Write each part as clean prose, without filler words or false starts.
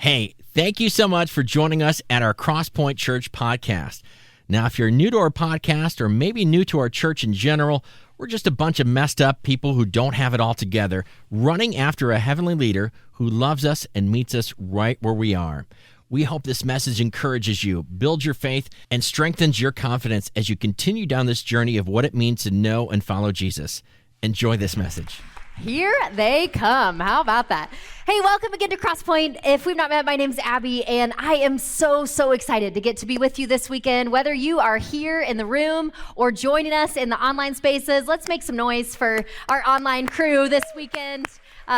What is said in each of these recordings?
Hey, thank you so much for joining us at our Crosspoint Church podcast. Now, if you're new to our podcast or maybe new to our church in general, we're just a bunch of messed up people who don't have it all together, running after a heavenly leader who loves us and meets us right where we are. We hope this message encourages you, builds your faith, and strengthens your confidence as you continue down this journey of what it means to know and follow Jesus. Enjoy this message. Here they come. How about that? Hey, welcome again to Crosspoint. If we've not met, my name's Abbie, and I am so excited to get to be with you this weekend. Whether you are here in the room or joining us in the online spaces, let's make some noise for our online crew this weekend.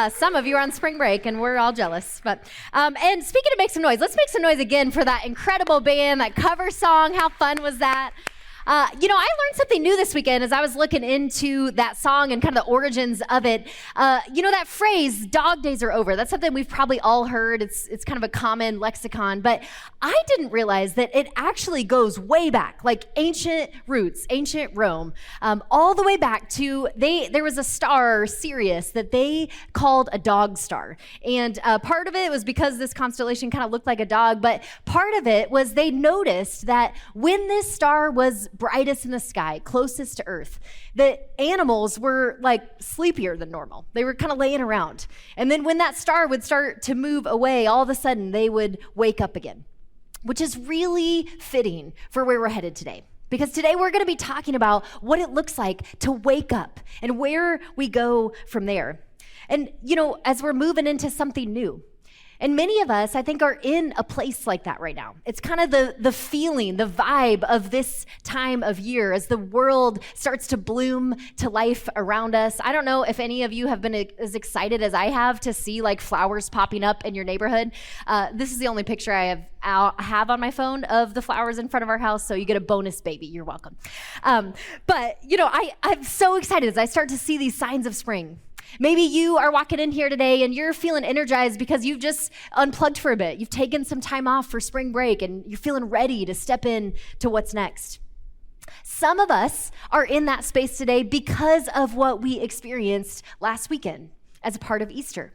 Some of you are on spring break, and we're all jealous. But and speaking of make some noise, let's make some noise again for that incredible band, that cover song. How fun was that? I learned something new this weekend as I was looking into that song and kind of the origins of it. That phrase, dog days are over, that's something we've probably all heard. It's kind of a common lexicon, but I didn't realize that it actually goes way back, like ancient roots, ancient Rome, all the way back to, there was a star, Sirius, that they called a dog star. And part of it was because this constellation kind of looked like a dog, but part of it was they noticed that when this star was brightest in the sky, closest to Earth, the animals were like sleepier than normal. They were kind of laying around. And then when that star would start to move away, all of a sudden they would wake up again, which is really fitting for where we're headed today. Because today we're going to be talking about what it looks like to wake up and where we go from there. And, as we're moving into something new, and many of us, I think, are in a place like that right now. It's kind of the feeling, the vibe of this time of year as the world starts to bloom to life around us. I don't know if any of you have been as excited as I have to see like flowers popping up in your neighborhood. This is the only picture I have on my phone of the flowers in front of our house, so you get a bonus baby. You're welcome. I'm so excited as I start to see these signs of spring. Maybe you are walking in here today and you're feeling energized because you've just unplugged for a bit. You've taken some time off for spring break and you're feeling ready to step in to what's next. Some of us are in that space today because of what we experienced last weekend as a part of Easter.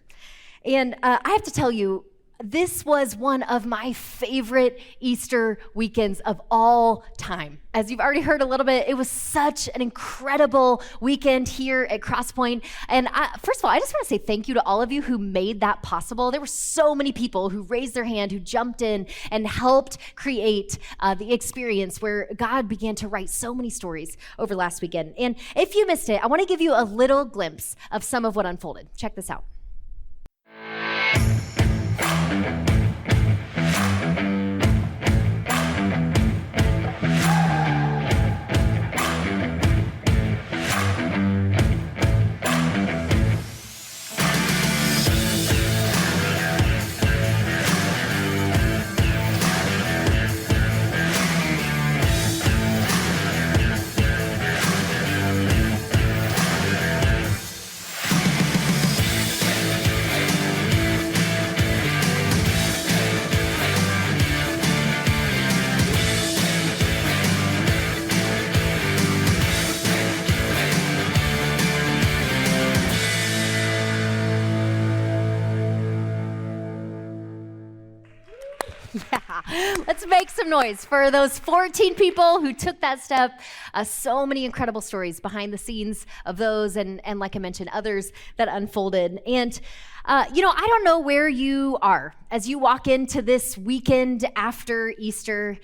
And I have to tell you, this was one of my favorite Easter weekends of all time. As you've already heard a little bit, it was such an incredible weekend here at Crosspoint. And first of all, I just want to say thank you to all of you who made that possible. There were so many people who raised their hand, who jumped in and helped create the experience where God began to write so many stories over last weekend. And if you missed it, I want to give you a little glimpse of some of what unfolded. Check this out. Let's make some noise for those 14 people who took that step. So many incredible stories behind the scenes of those and like I mentioned, others that unfolded. And, I don't know where you are as you walk into this weekend after Easter.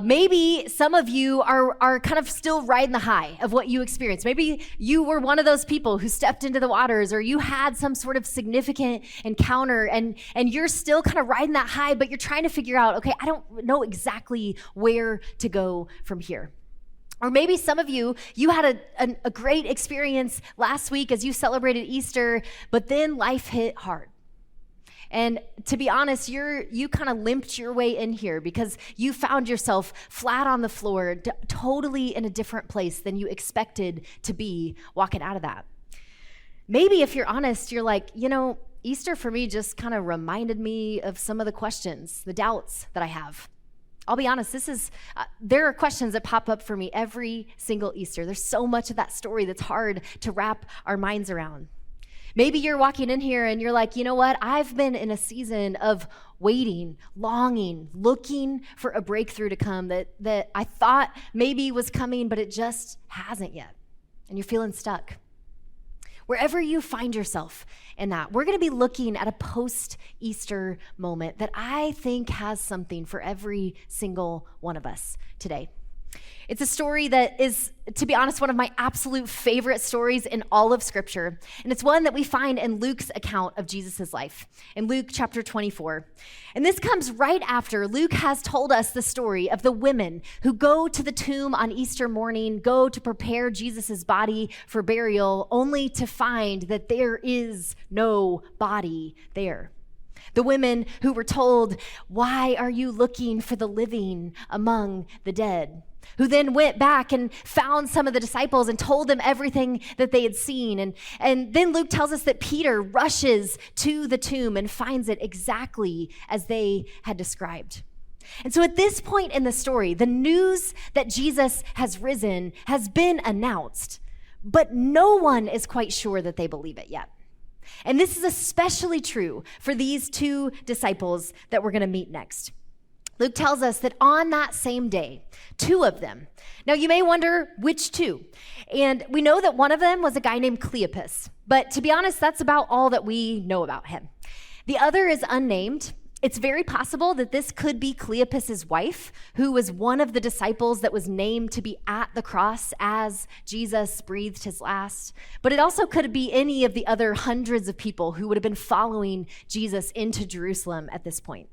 Maybe some of you are kind of still riding the high of what you experienced. Maybe you were one of those people who stepped into the waters, or you had some sort of significant encounter and you're still kind of riding that high, but you're trying to figure out, okay, I don't know exactly where to go from here. Or maybe some of you had a great experience last week as you celebrated Easter, but then life hit hard. And to be honest, you kind of limped your way in here because you found yourself flat on the floor, totally in a different place than you expected to be walking out of that. Maybe if you're honest, you're like, Easter for me just kind of reminded me of some of the questions, the doubts that I have. I'll be honest, there are questions that pop up for me every single Easter. There's so much of that story that's hard to wrap our minds around. Maybe you're walking in here and you're like, you know what? I've been in a season of waiting, longing, looking for a breakthrough to come that I thought maybe was coming, but it just hasn't yet. And you're feeling stuck. Wherever you find yourself in that, we're going to be looking at a post-Easter moment that I think has something for every single one of us today. It's a story that is, to be honest, one of my absolute favorite stories in all of Scripture. And it's one that we find in Luke's account of Jesus' life, in Luke chapter 24. And this comes right after Luke has told us the story of the women who go to the tomb on Easter morning, go to prepare Jesus' body for burial, only to find that there is no body there. The women who were told, "Why are you looking for the living among the dead?" Who then went back and found some of the disciples and told them everything that they had seen. And then Luke tells us that Peter rushes to the tomb and finds it exactly as they had described. And so at this point in the story, the news that Jesus has risen has been announced, but no one is quite sure that they believe it yet. And this is especially true for these two disciples that we're going to meet next. Luke tells us that on that same day, two of them. Now, you may wonder which two. And we know that one of them was a guy named Cleopas. But to be honest, that's about all that we know about him. The other is unnamed. It's very possible that this could be Cleopas's wife, who was one of the disciples that was named to be at the cross as Jesus breathed his last. But it also could be any of the other hundreds of people who would have been following Jesus into Jerusalem at this point.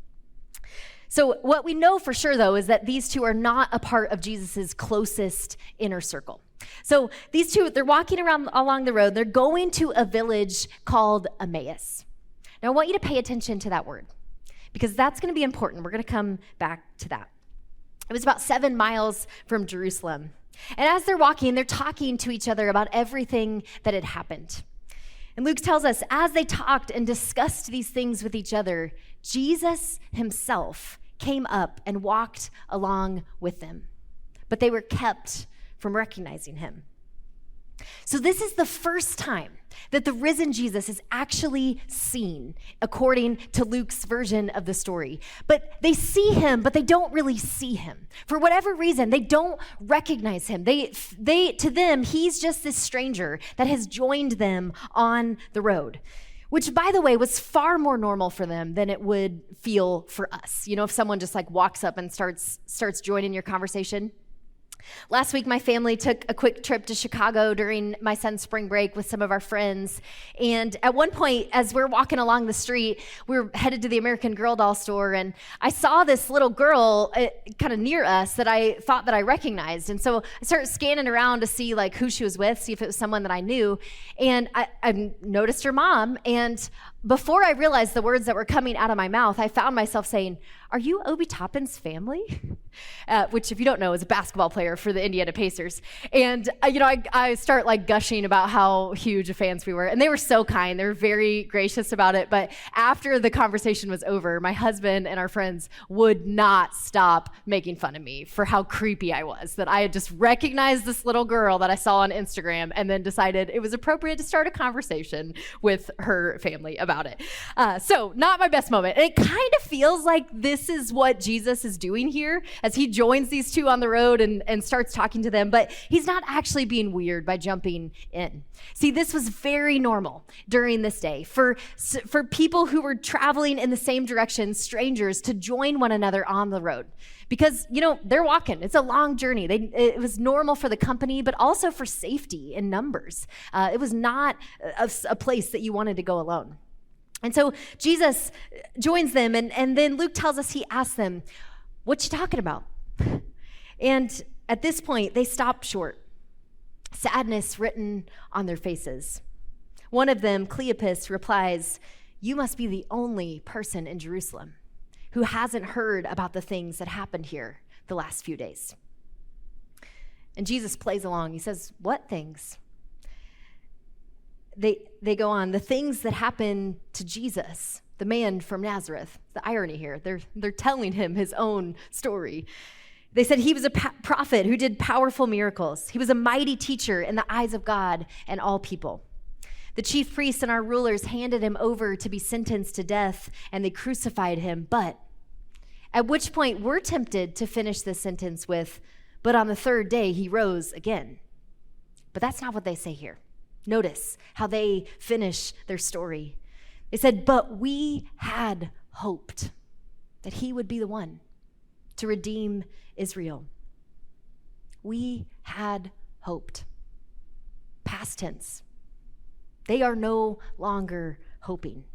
So what we know for sure, though, is that these two are not a part of Jesus's closest inner circle. So these two, they're walking around along the road. They're going to a village called Emmaus. Now, I want you to pay attention to that word, because that's going to be important. We're going to come back to that. It was about 7 miles from Jerusalem. And as they're walking, they're talking to each other about everything that had happened. And Luke tells us, as they talked and discussed these things with each other, Jesus himself came up and walked along with them. But they were kept from recognizing him. So this is the first time that the risen Jesus is actually seen, according to Luke's version of the story. But they see him, but they don't really see him. For whatever reason, they don't recognize him. To them, he's just this stranger that has joined them on the road, which, by the way, was far more normal for them than it would feel for us. You know, if someone just like walks up and starts joining your conversation. Last week, my family took a quick trip to Chicago during my son's spring break with some of our friends. And at one point, as we're walking along the street, we were headed to the American Girl doll store, and I saw this little girl kind of near us that I thought that I recognized. And so I started scanning around to see like who she was with, see if it was someone that I knew. And I noticed her mom. And before I realized the words that were coming out of my mouth, I found myself saying, "Are you Obi Toppin's family?" Which, if you don't know, is a basketball player for the Indiana Pacers. And, I start like gushing about how huge of fans we were. And they were so kind. They were very gracious about it. But after the conversation was over, my husband and our friends would not stop making fun of me for how creepy I was, that I had just recognized this little girl that I saw on Instagram and then decided it was appropriate to start a conversation with her family about it. So not my best moment. And it kind of feels like this is what Jesus is doing here as he joins these two on the road and starts talking to them, but he's not actually being weird by jumping in. See, this was very normal during this day for people who were traveling in the same direction, strangers, to join one another on the road. Because, they're walking. It's a long journey. It was normal for the company, but also for safety in numbers. It was not a place that you wanted to go alone. And so Jesus joins them, and then Luke tells us he asks them, "What you talking about?" And at this point, they stop short, sadness written on their faces. One of them, Cleopas, replies, "You must be the only person in Jerusalem who hasn't heard about the things that happened here the last few days." And Jesus plays along. He says, "What things?" They go on, "The things that happened to Jesus, the man from Nazareth." The irony here, they're telling him his own story. They said he was a prophet who did powerful miracles. He was a mighty teacher in the eyes of God and all people. The chief priests and our rulers handed him over to be sentenced to death, and they crucified him. But at which point we're tempted to finish this sentence with, but on the third day he rose again. But that's not what they say here. Notice how they finish their story. They said, but we had hoped that he would be the one to redeem Israel. We had hoped. Past tense. They are no longer hoping.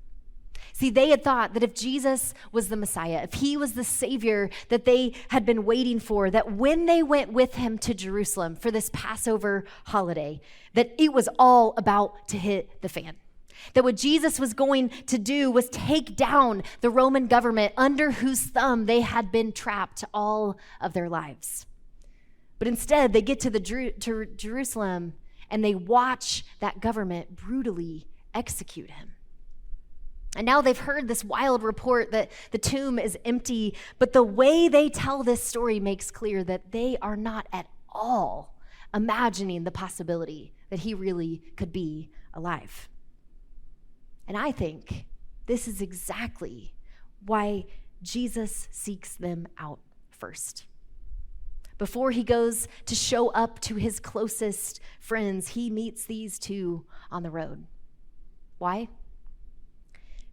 See, they had thought that if Jesus was the Messiah, if he was the Savior that they had been waiting for, that when they went with him to Jerusalem for this Passover holiday, that it was all about to hit the fan. That what Jesus was going to do was take down the Roman government under whose thumb they had been trapped all of their lives. But instead, they get to Jerusalem and they watch that government brutally execute him. And now they've heard this wild report that the tomb is empty, but the way they tell this story makes clear that they are not at all imagining the possibility that he really could be alive. And I think this is exactly why Jesus seeks them out first. Before he goes to show up to his closest friends, he meets these two on the road. Why?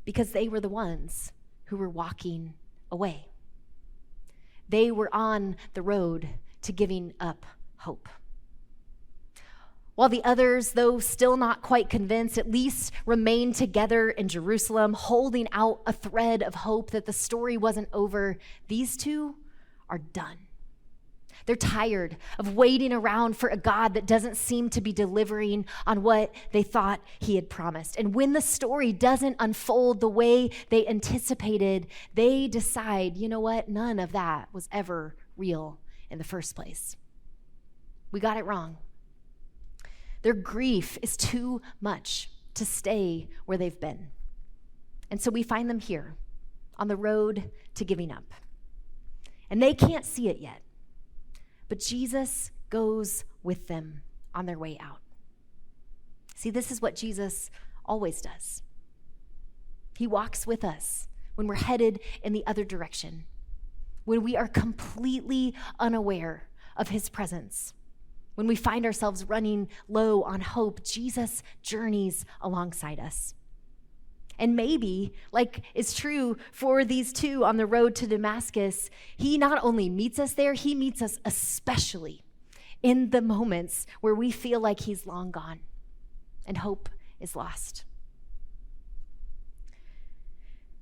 Because they were the ones who were walking away. They were on the road to giving up hope. While the others, though still not quite convinced, at least remained together in Jerusalem, holding out a thread of hope that the story wasn't over, these two are done. They're tired of waiting around for a God that doesn't seem to be delivering on what they thought he had promised. And when the story doesn't unfold the way they anticipated, they decide, you know what? None of that was ever real in the first place. We got it wrong. Their grief is too much to stay where they've been. And so we find them here on the road to giving up. And they can't see it yet. But Jesus goes with them on their way out. See, this is what Jesus always does. He walks with us when we're headed in the other direction, when we are completely unaware of his presence. When we find ourselves running low on hope, Jesus journeys alongside us. And maybe, like is true for these two on the road to Damascus, he not only meets us there, he meets us especially in the moments where we feel like he's long gone and hope is lost.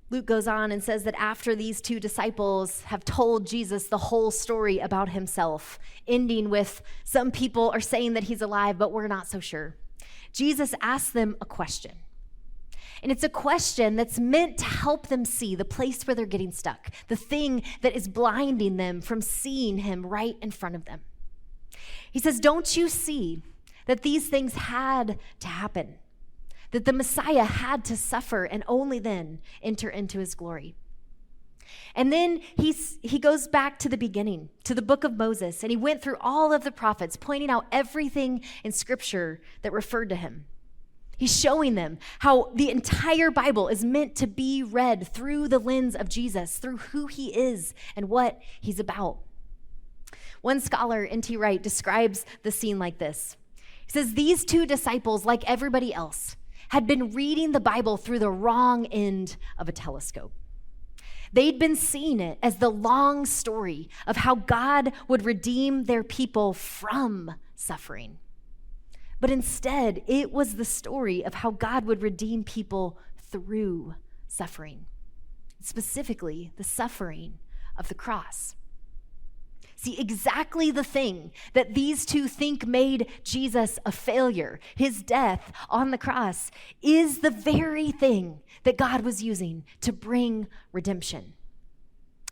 Luke goes on and says that after these two disciples have told Jesus the whole story about himself, ending with, some people are saying that he's alive, but we're not so sure, Jesus asks them a question. And it's a question that's meant to help them see the place where they're getting stuck, the thing that is blinding them from seeing him right in front of them. He says, don't you see that these things had to happen? That the Messiah had to suffer and only then enter into his glory. And then he goes back to the beginning, to the book of Moses, and he went through all of the prophets, pointing out everything in Scripture that referred to him. He's showing them how the entire Bible is meant to be read through the lens of Jesus, through who he is and what he's about. One scholar, N.T. Wright, describes the scene like this. He says, these two disciples, like everybody else, had been reading the Bible through the wrong end of a telescope. They'd been seeing it as the long story of how God would redeem their people from suffering. But instead, it was the story of how God would redeem people through suffering, specifically the suffering of the cross. See, exactly the thing that these two think made Jesus a failure, his death on the cross, is the very thing that God was using to bring redemption.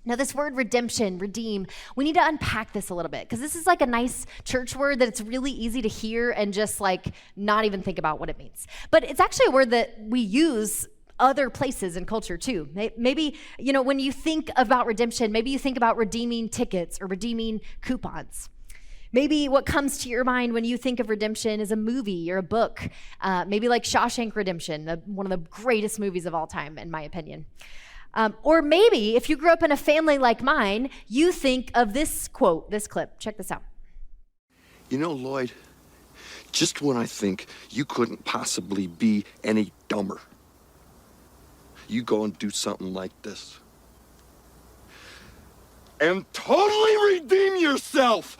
Now, this word redemption, redeem, we need to unpack this a little bit because this is like a nice church word that it's really easy to hear and just like not even think about what it means. But it's actually a word that we use other places in culture too. Maybe, when you think about redemption, maybe you think about redeeming tickets or redeeming coupons. Maybe what comes to your mind when you think of redemption is a movie or a book, maybe like Shawshank Redemption, one of the greatest movies of all time, in my opinion. Or maybe if you grew up in a family like mine, you think of this quote, this clip. Check this out. You know, Lloyd, just when I think you couldn't possibly be any dumber, you go and do something like this. And totally redeem yourself!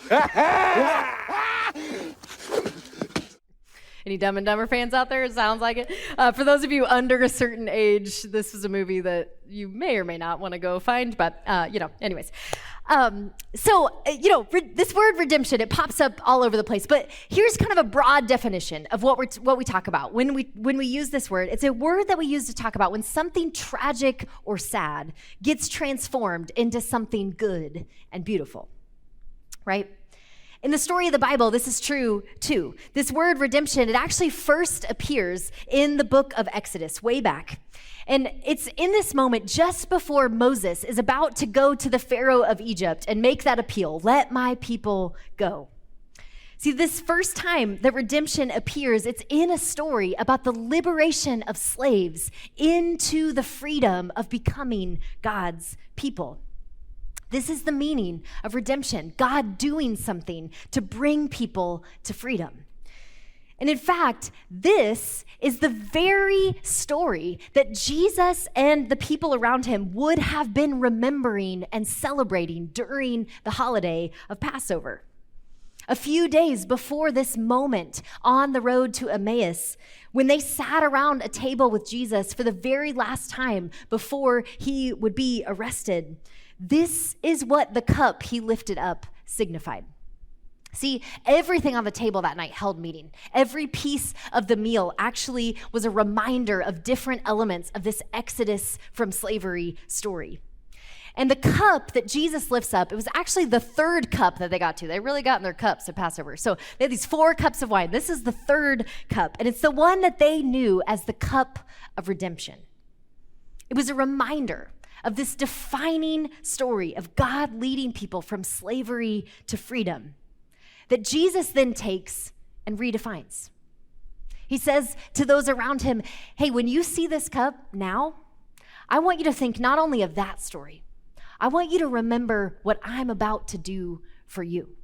Any Dumb and Dumber fans out there? It sounds like it. For those of you under a certain age, this is a movie that you may or may not want to go find, but, anyways. This word redemption, it pops up all over the place, but here's kind of a broad definition of what we talk about. When we use this word, it's a word that we use to talk about when something tragic or sad gets transformed into something good and beautiful, right? In the story of the Bible, this is true too. This word redemption, it actually first appears in the book of Exodus, way back. And it's in this moment just before Moses is about to go to the Pharaoh of Egypt and make that appeal, let my people go. See, this first time that redemption appears, it's in a story about the liberation of slaves into the freedom of becoming God's people. This is the meaning of redemption, God doing something to bring people to freedom. And in fact, this is the very story that Jesus and the people around him would have been remembering and celebrating during the holiday of Passover. A few days before this moment on the road to Emmaus, when they sat around a table with Jesus for the very last time before he would be arrested, this is what the cup he lifted up signified. See, everything on the table that night held meaning. Every piece of the meal actually was a reminder of different elements of this exodus from slavery story. And the cup that Jesus lifts up, it was actually the third cup that they got to. They really got in their cups at Passover. So they had these 4 cups of wine. This is the third cup, and it's the one that they knew as the cup of redemption. It was a reminder of this defining story of God leading people from slavery to freedom that Jesus then takes and redefines. He says to those around him, hey, when you see this cup now, I want you to think not only of that story, I want you to remember what I'm about to do for you,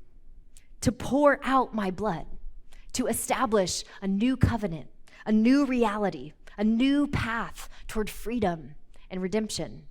to pour out my blood, to establish a new covenant, a new reality, a new path toward freedom and redemption.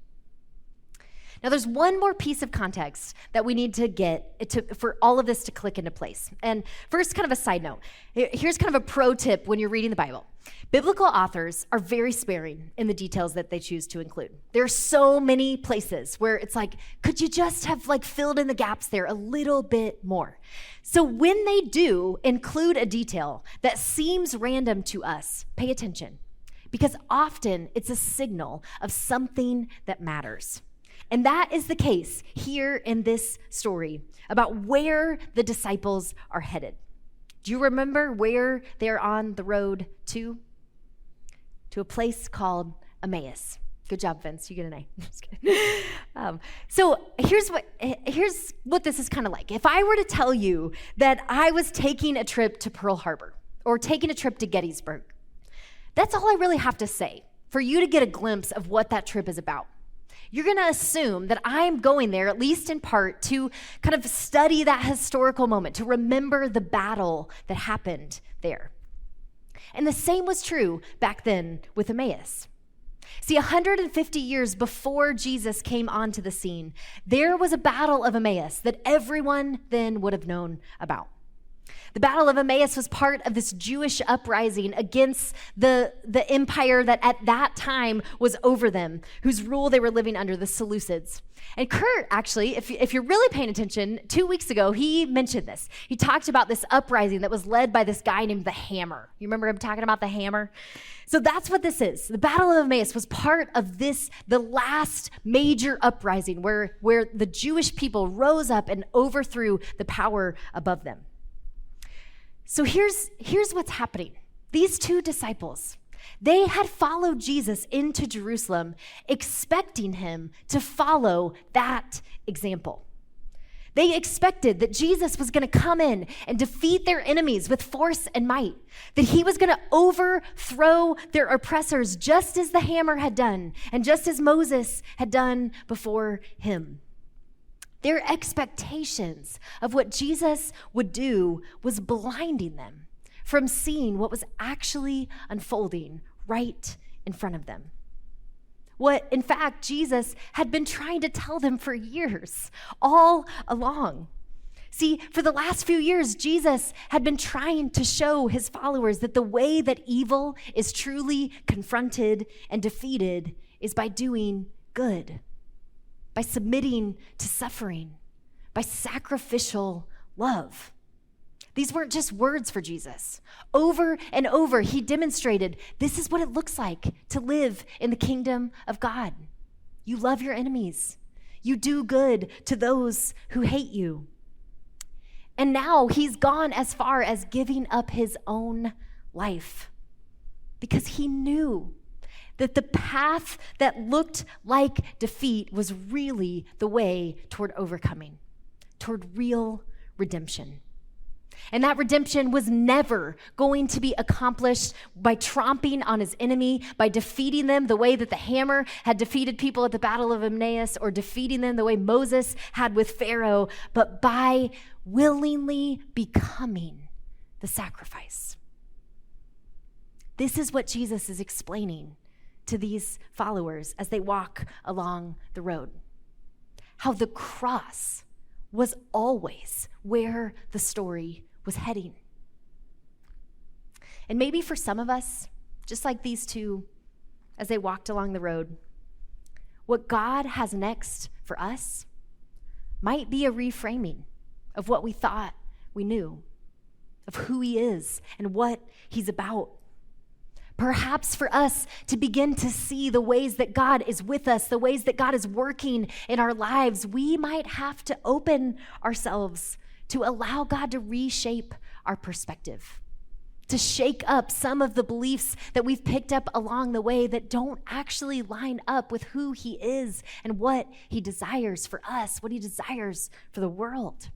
Now, there's one more piece of context that we need to get for all of this to click into place. And first, kind of a side note. Here's kind of a pro tip when you're reading the Bible. Biblical authors are very sparing in the details that they choose to include. There are so many places where it's like, could you just have filled in the gaps there a little bit more? So when they do include a detail that seems random to us, pay attention, because often it's a signal of something that matters. And that is the case here in this story about where the disciples are headed. Do you remember where they're on the road to? To a place called Emmaus. Good job, Vince. You get an A. Just kidding. So here's what this is kind of like. If I were to tell you that I was taking a trip to Pearl Harbor or taking a trip to Gettysburg, that's all I really have to say for you to get a glimpse of what that trip is about. You're going to assume that I'm going there, at least in part, to kind of study that historical moment, to remember the battle that happened there. And the same was true back then with Emmaus. See, 150 years before Jesus came onto the scene, there was a battle of Emmaus that everyone then would have known about. The Battle of Emmaus was part of this Jewish uprising against the empire that at that time was over them, whose rule they were living under, the Seleucids. And Kurt, actually, if you're really paying attention, 2 weeks ago, he mentioned this. He talked about this uprising that was led by this guy named the Hammer. You remember him talking about the Hammer? So that's what this is. The Battle of Emmaus was part of this, the last major uprising where the Jewish people rose up and overthrew the power above them. So here's what's happening. These 2 disciples, they had followed Jesus into Jerusalem, expecting him to follow that example. They expected that Jesus was going to come in and defeat their enemies with force and might, that he was going to overthrow their oppressors just as the hammer had done and just as Moses had done before him. Their expectations of what Jesus would do was blinding them from seeing what was actually unfolding right in front of them. What, in fact, Jesus had been trying to tell them for years, all along. See, for the last few years, Jesus had been trying to show his followers that the way that evil is truly confronted and defeated is by doing good, by submitting to suffering, by sacrificial love. These weren't just words for Jesus. Over and over, he demonstrated this is what it looks like to live in the kingdom of God. You love your enemies. You do good to those who hate you. And now he's gone as far as giving up his own life because he knew that the path that looked like defeat was really the way toward overcoming, toward real redemption. And that redemption was never going to be accomplished by tromping on his enemy, by defeating them the way that the hammer had defeated people at the Battle of Emmaus, or defeating them the way Moses had with Pharaoh, but by willingly becoming the sacrifice. This is what Jesus is explaining to these followers as they walk along the road. How the cross was always where the story was heading. And maybe for some of us, just like these two, as they walked along the road, what God has next for us might be a reframing of what we thought we knew, of who he is and what he's about. Perhaps for us to begin to see the ways that God is with us, the ways that God is working in our lives, we might have to open ourselves to allow God to reshape our perspective, to shake up some of the beliefs that we've picked up along the way that don't actually line up with who he is and what he desires for us, what he desires for the world.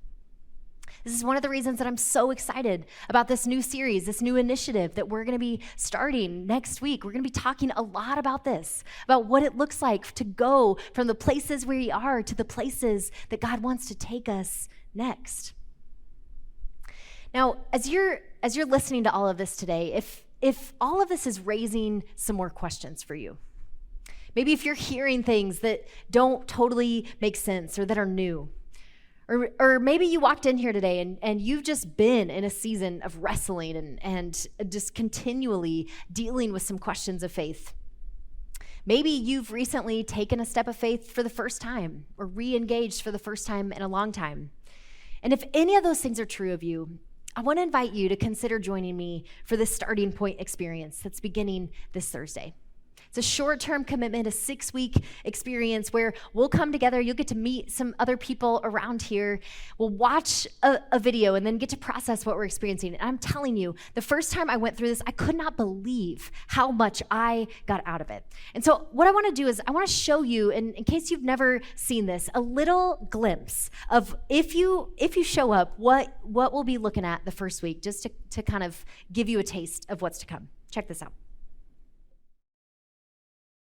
This is one of the reasons that I'm so excited about this new series, this new initiative that we're going to be starting next week. We're going to be talking a lot about this, about what it looks like to go from the places where we are to the places that God wants to take us next. Now, as you're listening to all of this today, if all of this is raising some more questions for you, maybe if you're hearing things that don't totally make sense or that are new, or maybe you walked in here today and you've just been in a season of wrestling and just continually dealing with some questions of faith. Maybe you've recently taken a step of faith for the first time or re-engaged for the first time in a long time. And if any of those things are true of you, I want to invite you to consider joining me for this starting point experience that's beginning this Thursday. It's a short-term commitment, a 6-week experience where we'll come together. You'll get to meet some other people around here. We'll watch a video and then get to process what we're experiencing. And I'm telling you, the first time I went through this, I could not believe how much I got out of it. And so what I want to do is I want to show you, in case you've never seen this, a little glimpse of if you show up, what we'll be looking at the first week, just to kind of give you a taste of what's to come. Check this out.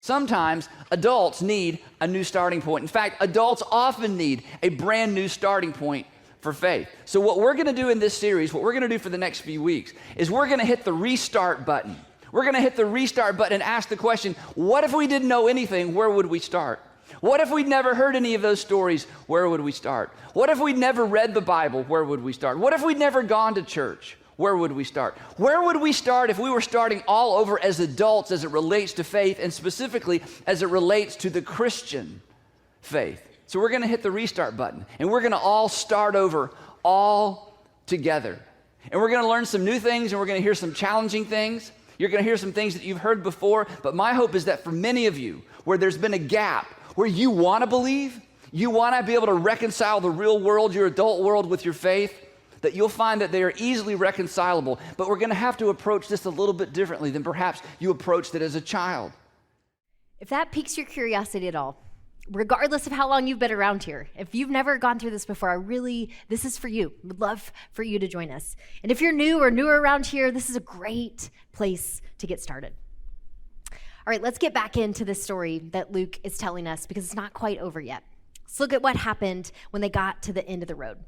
Sometimes adults need a new starting point. In fact, adults often need a brand new starting point for faith. So what we're going to do in this series, what we're going to do for the next few weeks, is we're going to hit the restart button. We're going to hit the restart button and ask the question, what if we didn't know anything? Where would we start? What if we'd never heard any of those stories? Where would we start? What if we'd never read the Bible? Where would we start? What if we'd never gone to church? Where would we start? Where would we start if we were starting all over as adults as it relates to faith, and specifically as it relates to the Christian faith? So we're going to hit the restart button, and we're going to all start over all together. And we're going to learn some new things, and we're going to hear some challenging things. You're going to hear some things that you've heard before, but my hope is that for many of you, where there's been a gap, where you want to believe, you want to be able to reconcile the real world, your adult world, with your faith, that you'll find that they are easily reconcilable, but we're going to have to approach this a little bit differently than perhaps you approached it as a child. If that piques your curiosity at all, regardless of how long you've been around here, if you've never gone through this before, this is for you. Would love for you to join us. And if you're new or newer around here, this is a great place to get started. All right, let's get back into this story that Luke is telling us because it's not quite over yet. Let's look at what happened when they got to the end of the road.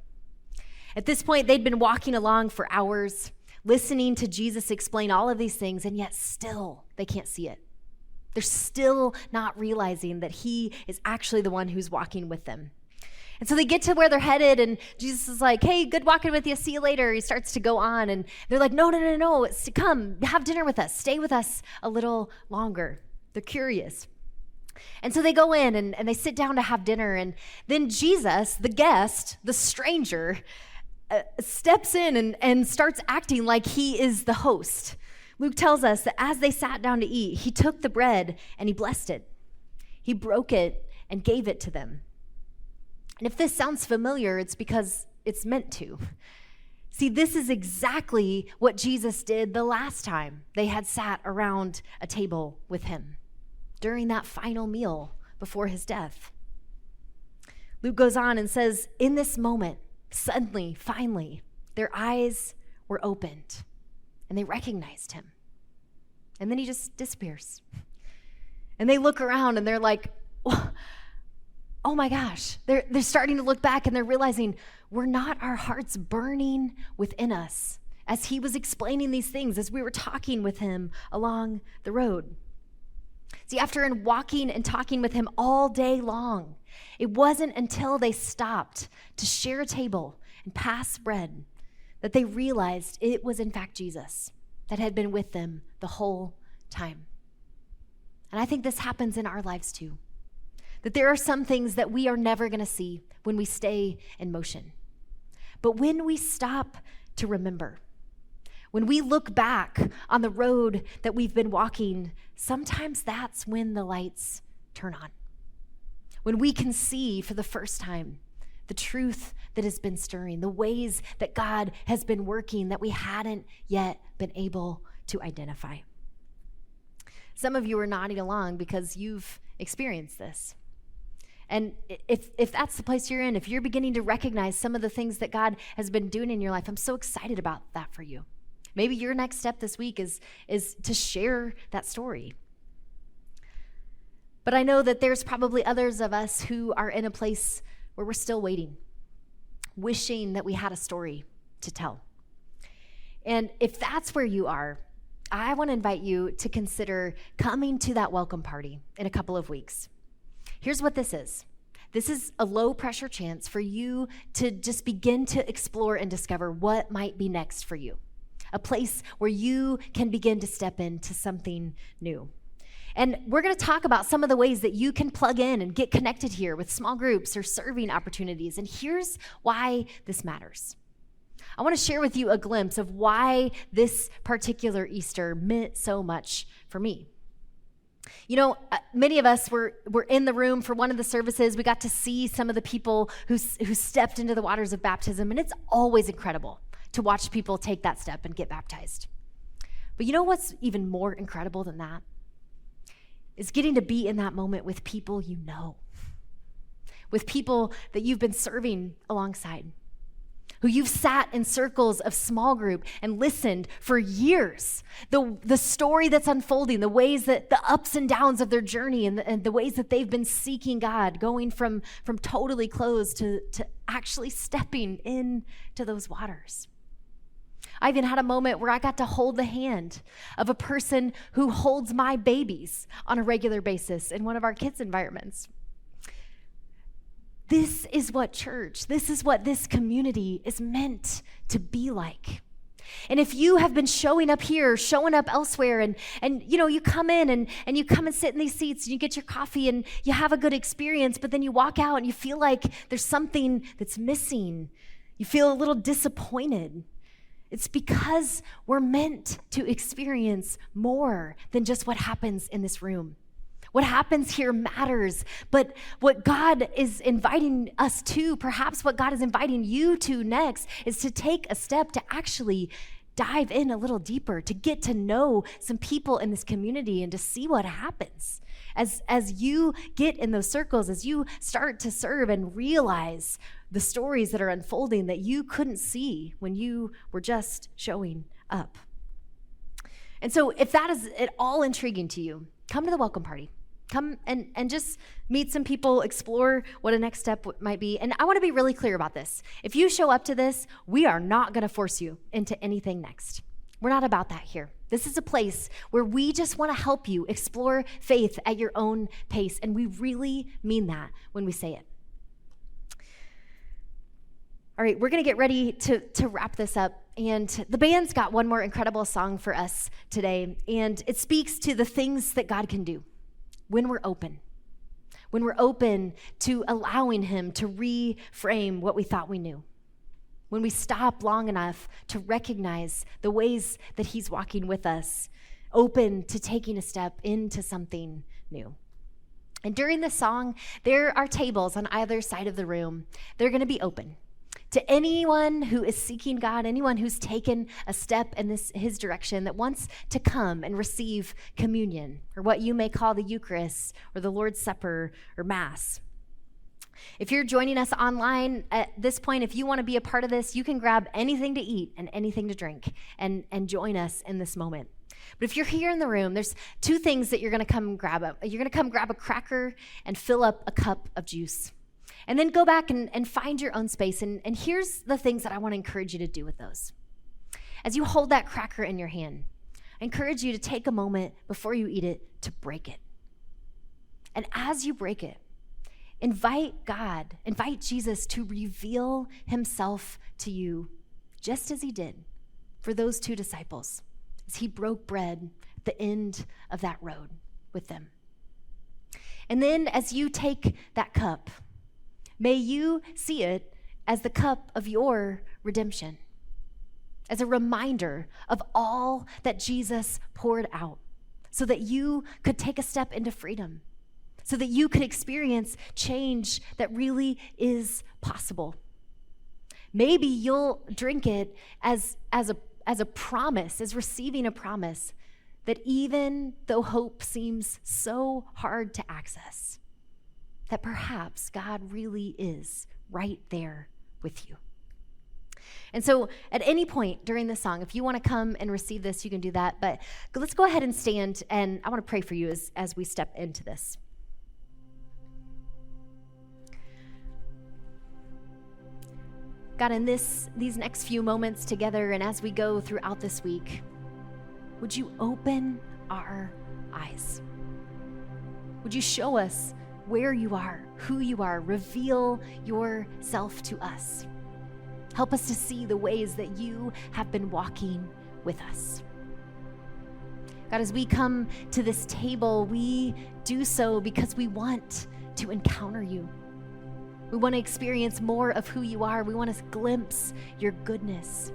At this point, they'd been walking along for hours, listening to Jesus explain all of these things, and yet still they can't see it. They're still not realizing that he is actually the one who's walking with them. And so they get to where they're headed, and Jesus is like, hey, good walking with you. See you later. He starts to go on, and they're like, no. Come, have dinner with us. Stay with us a little longer. They're curious. And so they go in, and they sit down to have dinner, and then Jesus, the guest, the stranger, steps in and starts acting like he is the host. Luke tells us that as they sat down to eat, he took the bread and he blessed it. He broke it and gave it to them. And if this sounds familiar, it's because it's meant to. See, this is exactly what Jesus did the last time they had sat around a table with him, during that final meal before his death. Luke goes on and says, in this moment, suddenly, finally, their eyes were opened and they recognized him. And then he just disappears. And they look around and they're like, oh my gosh. They're starting to look back and they're realizing, were not our hearts burning within us as he was explaining these things, as we were talking with him along the road? See, after walking and talking with him all day long, it wasn't until they stopped to share a table and pass bread that they realized it was in fact Jesus that had been with them the whole time. And I think this happens in our lives too, that there are some things that we are never going to see when we stay in motion. But when we stop to remember, when we look back on the road that we've been walking, sometimes that's when the lights turn on. When we can see for the first time the truth that has been stirring, the ways that God has been working that we hadn't yet been able to identify. Some of you are nodding along because you've experienced this. And if that's the place you're in, if you're beginning to recognize some of the things that God has been doing in your life, I'm so excited about that for you. Maybe your next step this week is to share that story. But I know that there's probably others of us who are in a place where we're still waiting, wishing that we had a story to tell. And if that's where you are, I want to invite you to consider coming to that welcome party in a couple of weeks. Here's what this is. This is a low-pressure chance for you to just begin to explore and discover what might be next for you. A place where you can begin to step into something new. And we're going to talk about some of the ways that you can plug in and get connected here with small groups or serving opportunities. And here's why this matters. I want to share with you a glimpse of why this particular Easter meant so much for me. You know, many of us were in the room for one of the services. We got to see some of the people who stepped into the waters of baptism, and it's always incredible to watch people take that step and get baptized. But you know what's even more incredible than that? Is getting to be in that moment with people you know, with people that you've been serving alongside, who you've sat in circles of small group and listened for years. The story that's unfolding, the ways that the ups and downs of their journey and the ways that they've been seeking God, going from totally closed to actually stepping into those waters. I even had a moment where I got to hold the hand of a person who holds my babies on a regular basis in one of our kids' environments. This is what church, this is what this community is meant to be like. And if you have been showing up here, showing up elsewhere, and you know, you come in and you come and sit in these seats and you get your coffee and you have a good experience, but then you walk out and you feel like there's something that's missing. You feel a little disappointed. It's because we're meant to experience more than just what happens in this room. What happens here matters, but what God is inviting us to, perhaps what God is inviting you to next, is to take a step to actually dive in a little deeper, to get to know some people in this community and to see what happens. As you get in those circles, as you start to serve and realize the stories that are unfolding that you couldn't see when you were just showing up. And so if that is at all intriguing to you, come to the welcome party. Come and just meet some people, explore what a next step might be. And I want to be really clear about this. If you show up to this, we are not going to force you into anything next. We're not about that here. This is a place where we just want to help you explore faith at your own pace. And we really mean that when we say it. All right, we're going to get ready to wrap this up. And the band's got one more incredible song for us today. And it speaks to the things that God can do when we're open to allowing him to reframe what we thought we knew. When we stop long enough to recognize the ways that he's walking with us, open to taking a step into something new. And during the song, there are tables on either side of the room. They're going to be open to anyone who is seeking God, anyone who's taken a step in his direction that wants to come and receive communion, or what you may call the Eucharist, or the Lord's Supper, or Mass. If you're joining us online at this point, if you want to be a part of this, you can grab anything to eat and anything to drink and join us in this moment. But if you're here in the room, there's two things that you're going to come grab. You're going to come grab a cracker and fill up a cup of juice. And then go back and find your own space. And here's the things that I want to encourage you to do with those. As you hold that cracker in your hand, I encourage you to take a moment before you eat it to break it. And as you break it, invite Jesus to reveal himself to you, just as he did for those two disciples, as he broke bread at the end of that road with them. And then as you take that cup, may you see it as the cup of your redemption, as a reminder of all that Jesus poured out so that you could take a step into freedom, so that you could experience change that really is possible. Maybe you'll drink it as a promise, as receiving a promise that even though hope seems so hard to access, that perhaps God really is right there with you. And so at any point during this song, if you want to come and receive this, you can do that. But let's go ahead and stand, and I want to pray for you as we step into this. God, in these next few moments together and as we go throughout this week, would you open our eyes? Would you show us where you are, who you are, reveal yourself to us. Help us to see the ways that you have been walking with us. God, as we come to this table, we do so because we want to encounter you. We want to experience more of who you are. We want to glimpse your goodness.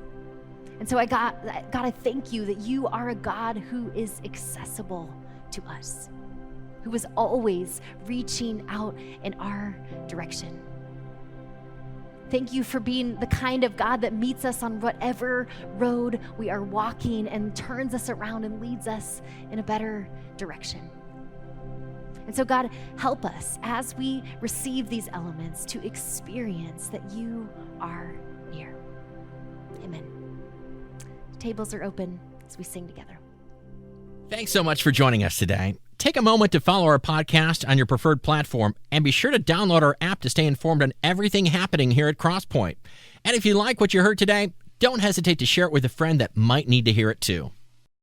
And so God, I thank you that you are a God who is accessible to us, who is always reaching out in our direction. Thank you for being the kind of God that meets us on whatever road we are walking and turns us around and leads us in a better direction. And so God, help us as we receive these elements to experience that you are near. Amen. Tables are open as we sing together. Thanks so much for joining us today. Take a moment to follow our podcast on your preferred platform and be sure to download our app to stay informed on everything happening here at Crosspoint. And if you like what you heard today, don't hesitate to share it with a friend that might need to hear it too.